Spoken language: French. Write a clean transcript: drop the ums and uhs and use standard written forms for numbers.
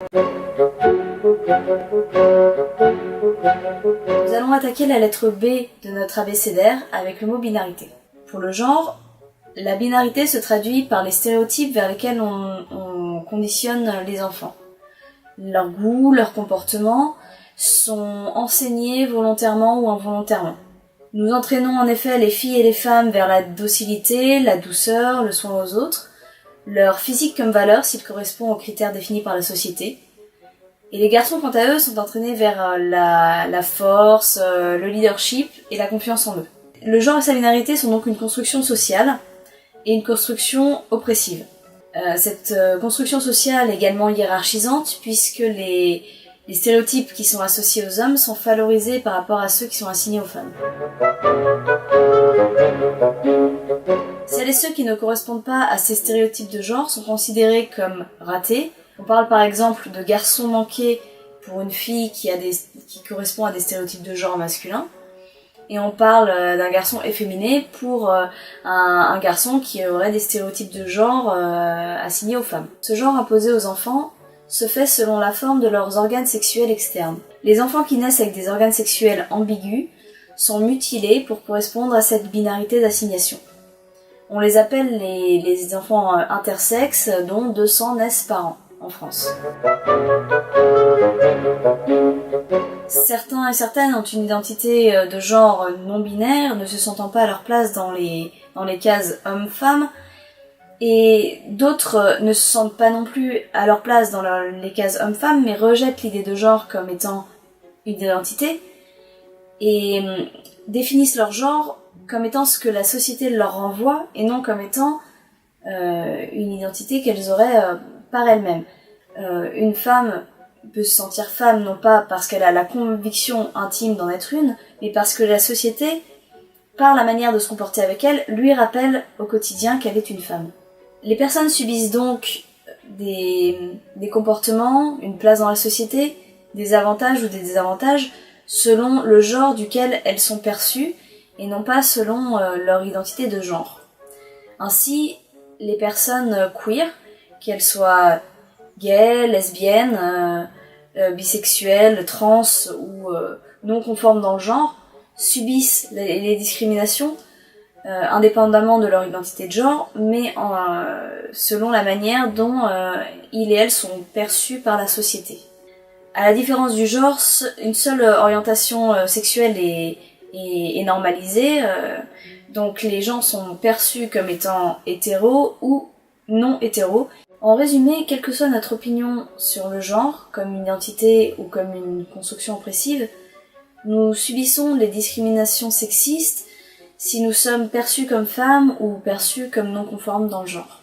Nous allons attaquer la lettre B de notre abécédaire avec le mot binarité. Pour le genre, la binarité se traduit par les stéréotypes vers lesquels on conditionne les enfants. Leurs goûts, leurs comportements sont enseignés volontairement ou involontairement. Nous entraînons en effet les filles et les femmes vers la docilité, la douceur, le soin aux autres, leur physique comme valeur s'il correspond aux critères définis par la société. Et les garçons, quant à eux, sont entraînés vers la force, le leadership et la confiance en eux. Le genre et sa binarité sont donc une construction sociale et une construction oppressive. Cette construction sociale est également hiérarchisante puisque les stéréotypes qui sont associés aux hommes sont valorisés par rapport à ceux qui sont assignés aux femmes. Celles et ceux qui ne correspondent pas à ces stéréotypes de genre sont considérés comme ratés. On parle par exemple de garçon manqué pour une fille qui correspond à des stéréotypes de genre masculin. Et on parle d'un garçon efféminé pour un garçon qui aurait des stéréotypes de genre assignés aux femmes. Ce genre imposé aux enfants se fait selon la forme de leurs organes sexuels externes. Les enfants qui naissent avec des organes sexuels ambigus sont mutilés pour correspondre à cette binarité d'assignation. On les appelle les enfants intersexes, dont 200 naissent par an en France. Certains et certaines ont une identité de genre non binaire, ne se sentant pas à leur place dans les cases homme-femme, et d'autres ne se sentent pas non plus à leur place dans les cases homme-femme, mais rejettent l'idée de genre comme étant une identité, et définissent leur genre comme étant ce que la société leur renvoie, et non comme étant une identité qu'elles auraient par elles-mêmes. Une femme peut se sentir femme non pas parce qu'elle a la conviction intime d'en être une, mais parce que la société, par la manière de se comporter avec elle, lui rappelle au quotidien qu'elle est une femme. Les personnes subissent donc des comportements, une place dans la société, des avantages ou des désavantages selon le genre duquel elles sont perçues et non pas selon leur identité de genre. Ainsi, les personnes queer, qu'elles soient gays, lesbiennes, bisexuelles, trans ou non conformes dans le genre, subissent les discriminations indépendamment de leur identité de genre, mais selon la manière dont ils et elles sont perçus par la société. À la différence du genre, une seule orientation sexuelle est normalisée, donc les gens sont perçus comme étant hétéros ou non hétéros. En résumé, quelle que soit notre opinion sur le genre, comme une identité ou comme une construction oppressive, nous subissons les discriminations sexistes si nous sommes perçus comme femmes ou perçus comme non conformes dans le genre.